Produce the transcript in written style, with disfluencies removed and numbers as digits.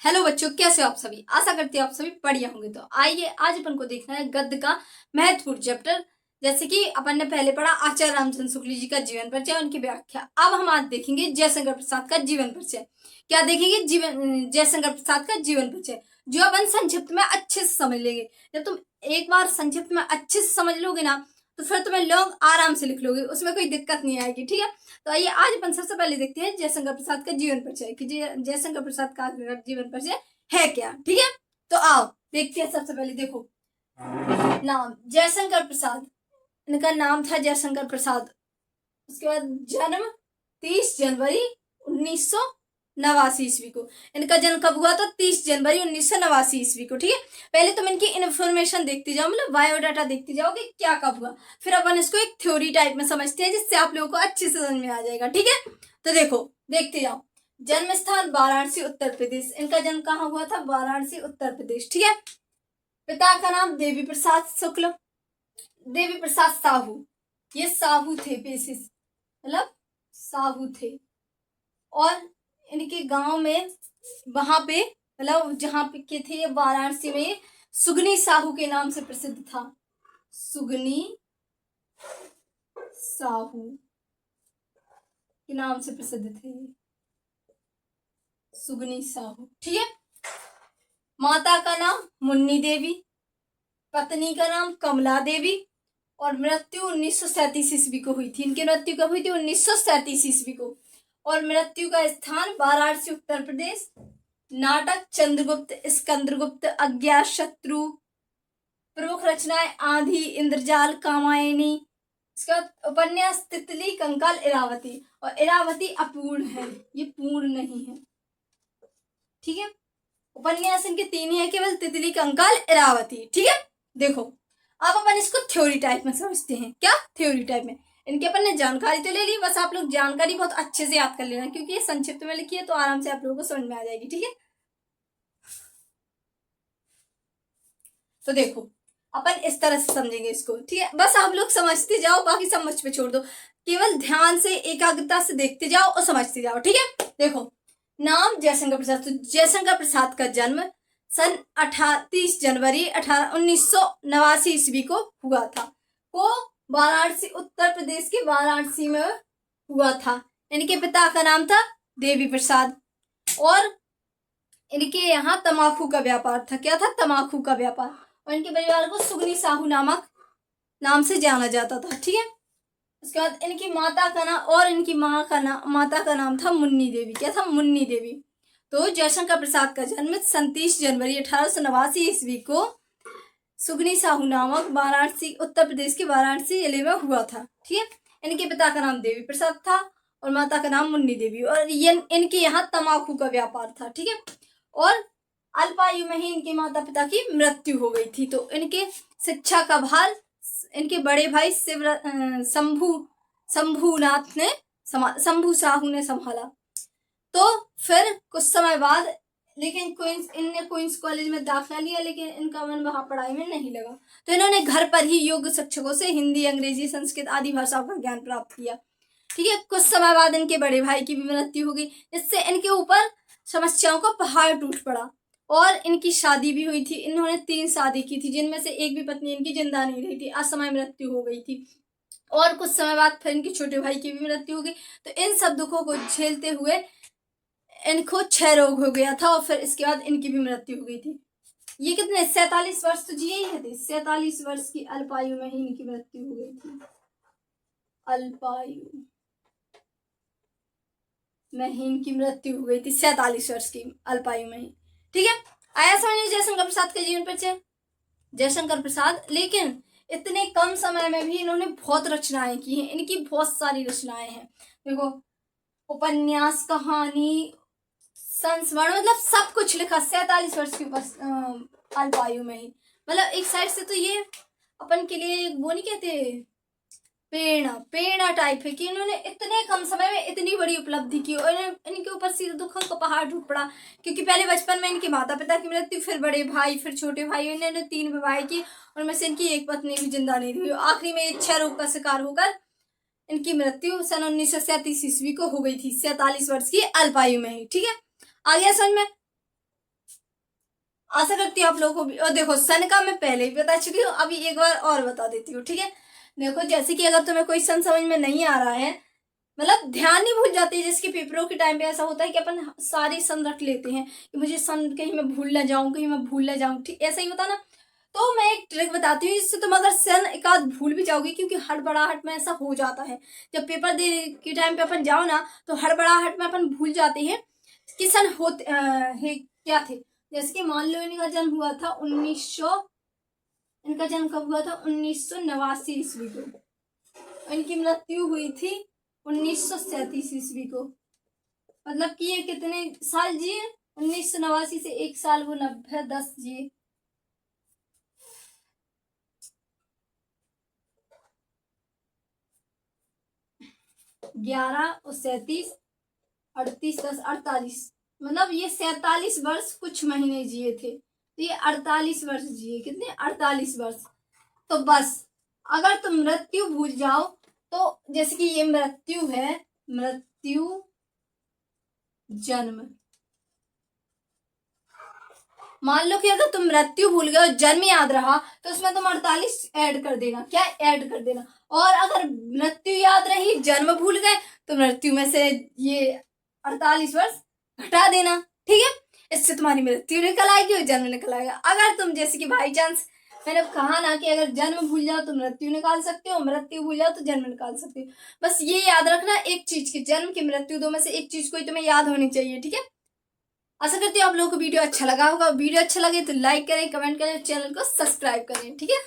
Hello बच्चों, कैसे हो आप सभी। आशा करती हूँ आप सभी बढ़िया होंगे। तो आइए आज अपन को देखना है गद्य का महत्वपूर्ण चैप्टर। जैसे कि अपन ने पहले पढ़ा आचार्य रामचंद्र शुक्ल जी का जीवन परिचय, उनकी व्याख्या। अब हम आज देखेंगे जयशंकर प्रसाद का जीवन परिचय। क्या देखेंगे? जयशंकर प्रसाद का जीवन परिचय, जो अपन संक्षिप्त में अच्छे से समझ लेंगे। जब तुम एक बार संक्षिप्त में अच्छे से समझ लोगे ना, तो फिर तुम्हें लोग आराम से लिख लोगे, उसमें कोई दिक्कत नहीं आएगी। ठीक है, तो आइए आज अपन सबसे पहले देखते हैं जयशंकर प्रसाद का जीवन परिचय कि जयशंकर प्रसाद का जीवन परिचय है क्या। ठीक है, तो आओ देखते हैं। सबसे पहले देखो, नाम जयशंकर प्रसाद, इनका नाम था जयशंकर प्रसाद। उसके बाद जन्म 30 जनवरी 1989 ईस्वी को। इनका जन्म कब हुआ था? 30 जनवरी 1989 ईस्वी को। ठीक है, पहले तुम इनकी इन्फॉर्मेशन देखती जाओ, मतलब बायोडाटा देखती जाओ कि क्या कब हुआ, फिर अपन इसको एक थ्योरी टाइप में समझते हैं, जिससे आप लोगों को अच्छे से समझ में आ जाएगा। ठीक है, तो देखो देखते जाओ। जन्म स्थान वाराणसी उत्तर प्रदेश। इनका जन्म कहाँ हुआ था? वाराणसी उत्तर प्रदेश। ठीक है, पिता का नाम देवी प्रसाद शुक्ल, देवी प्रसाद साहू। ये साहू थे बेसिस, मतलब साहू थे। और इनके गांव में, वहां पे मतलब जहां पे के थे, वाराणसी में, सुगनी साहू के नाम से प्रसिद्ध था। सुगनी साहू के नाम से प्रसिद्ध थे, सुगनी साहू। ठीक है, माता का नाम मुन्नी देवी, पत्नी का नाम कमला देवी, और मृत्यु 1937 ईस्वी को हुई थी। इनकी मृत्यु कब हुई थी? 1937 ईस्वी को। और मृत्यु का स्थान वाराणसी उत्तर प्रदेश। नाटक चंद्रगुप्त, स्कंदगुप्त, अज्ञातशत्रु। प्रमुख रचनाएं आंधी, इंद्रजाल, कामायनी। इसका उपन्यास तितली, कंकाल, इरावती। और इरावती अपूर्ण है, ये पूर्ण नहीं है। ठीक है, उपन्यास इनके 3 ही है केवल, तितली, कंकाल, इरावती। ठीक है, देखो अब अपन इसको थ्योरी टाइप में समझते हैं। क्या थ्योरी टाइप में? इनके अपन ने जानकारी तो ले ली, बस आप लोग जानकारी बहुत अच्छे से याद कर लेना, क्योंकि ये संक्षिप्त में लिखी है तो आराम से आप लोगों को समझ में आ जाएगी। ठीक है, तो देखो अपन इस तरह से समझेंगे इसको। ठीक है, बस आप लोग समझते जाओ, बाकी सब मुझ पे छोड़ दो। केवल ध्यान से एकाग्रता से देखते जाओ और समझते जाओ। ठीक है, देखो नाम जयशंकर प्रसाद। तो जयशंकर प्रसाद का जन्म सन 30 जनवरी 1989 ईस्वी को हुआ था। वो वाराणसी उत्तर प्रदेश के वाराणसी में हुआ था। इनके पिता का नाम था देवी प्रसाद, और इनके यहाँ तमाकू का व्यापार था। क्या था? तमाकू का व्यापार। और इनके परिवार को सुगनी साहू नामक नाम से जाना जाता था। ठीक है, उसके बाद इनकी माता का नाम, और इनकी माता का नाम था मुन्नी देवी। क्या था? मुन्नी देवी। तो जयशंकर प्रसाद का जन्म 30 जनवरी 1889 ईस्वी को सुगनी साहू नामक वाराणसी उत्तर प्रदेश के वाराणसी जिले में हुआ था। ठीक है, इनके पिता का नाम देवी प्रसाद था और माता का नाम मुन्नी देवी, और ये इनके यहाँ तमाकू का व्यापार था। ठीक है, और अल्पायु में ही इनके माता पिता की मृत्यु हो गई थी। तो इनके शिक्षा का भार इनके बड़े भाई शंभूनाथ ने शंभू साहू ने संभाला। तो फिर कुछ समय बाद, लेकिन इनने क्वींस कॉलेज में दाखिला लिया, लेकिन इनका मन वहां पढ़ाई में नहीं लगा। तो इन्होंने घर पर ही योग्य शिक्षकों से हिंदी, अंग्रेजी, संस्कृत आदि भाषाओं का ज्ञान प्राप्त किया। ठीक है, कुछ समय बाद इनके बड़े भाई की भी मृत्यु हो गई, जिससे इनके ऊपर समस्याओं का पहाड़ टूट पड़ा, और इनकी शादी भी हुई थी। इन्होंने 3 शादी की थी, जिनमें से एक भी पत्नी इनकी जिंदा नहीं रही थी, असमय मृत्यु हो गई थी। और कुछ समय बाद फिर इनके छोटे भाई की भी मृत्यु हो गई। तो इन सब दुखों को झेलते हुए इनको 6 रोग हो गया था, और फिर इसके बाद इनकी भी मृत्यु हो गई थी। ये कितने 47 वर्ष तो जिए ही थे। 47 वर्ष की अल्पायु में ही इनकी मृत्यु हो गई थी। अल्पायु में ही इनकी मृत्यु हो गई थी, 47 वर्ष की अल्पायु में ही। ठीक है, आया समझ जयशंकर प्रसाद का जीवन परिचय। जयशंकर प्रसाद लेकिन इतने कम समय में भी इन्होंने बहुत रचनाएं की हैं। इनकी बहुत सारी रचनाएं हैं। देखो, उपन्यास, कहानी, संस्मरण, मतलब सब कुछ लिखा 47 वर्ष की अल्पायु में ही। मतलब एक साइड से तो ये अपन के लिए वो नहीं कहते, प्रेरणा टाइप है कि इन्होंने इतने कम समय में इतनी बड़ी उपलब्धि की, और इनके ऊपर सीधे दुखों का पहाड़ टूट पड़ा। क्योंकि पहले बचपन में इनके माता पिता की मृत्यु, फिर बड़े भाई, फिर छोटे भाई, इन्होंने 3 विवाह की, उनमें से इनकी एक पत्नी भी जिंदा नहीं रही। आखिरी में इच्छा रोग का शिकार होकर इनकी मृत्यु सन 1937 ईस्वी को हो गई थी, 47 वर्ष की अल्पायु में ही। ठीक है, आ गया समझ में? आशा करती हूँ आप लोगों को भी। और देखो सन का मैं पहले ही बता चुकी हूँ, अभी एक बार और बता देती हूँ, ठीक है। देखो जैसे कि अगर तुम्हें कोई सन समझ में नहीं आ रहा है, मतलब ध्यान नहीं भूल जाती है, जिसके पेपरों के टाइम पे ऐसा होता है कि अपन सारे सन रख लेते हैं कि मुझे सन कहीं मैं भूल ना जाऊं, कहीं मैं भूल ना जाऊं, ठीक ऐसा ही होता ना। तो मैं एक ट्रिक बताती हूँ, जिससे तुम अगर सन एक आध भूल भी जाओगी, क्योंकि हड़बड़ाहट में ऐसा हो जाता है, जब पेपर दे के टाइम पे अपन जाओ ना, तो हड़बड़ाहट में अपन भूल जाते हैं कि सन होते क्या थे। जैसे कि मान लो इनका जन्म हुआ था 1900, इनका जन्म कब हुआ था, 1989 ईस्वी को। इनकी मृत्यु हुई थी 1937 ईस्वी को। मतलब कि ये कितने साल जिए, 1989 से एक साल वो 90 10 जिए। 11 और 37, 38 10 48, मतलब ये 47 वर्ष कुछ महीने जिए थे, तो ये 48 वर्ष जिए। कितने, 48 वर्ष। तो बस अगर तुम मृत्यु भूल जाओ, तो जैसे कि ये मृत्यु है, मृत्यु जन्म, मान लो कि अगर तुम मृत्यु भूल गए और जन्म याद रहा, तो उसमें तुम 48 ऐड कर देना, क्या ऐड कर देना। और अगर मृत्यु याद रही, जन्म भूल गए, तो मृत्यु में से ये 48 वर्ष घटा देना, ठीक है। इससे तुम्हारी मृत्यु निकल आएगी और जन्म निकल आएगा। अगर तुम जैसे कि बाई चांस, मैंने कहा ना कि अगर जन्म भूल जाओ तो मृत्यु निकाल सकते हो, मृत्यु भूल जाओ तो जन्म निकाल सकते हो। बस ये याद रखना, एक चीज की, जन्म की मृत्यु दो में से एक चीज कोई तुम्हें याद होनी चाहिए, ठीक है। आशा करती हूँ आप लोगों को वीडियो अच्छा लगा होगा। वीडियो अच्छा लगे तो लाइक करें, कमेंट करें, चैनल को सब्सक्राइब करें, ठीक है।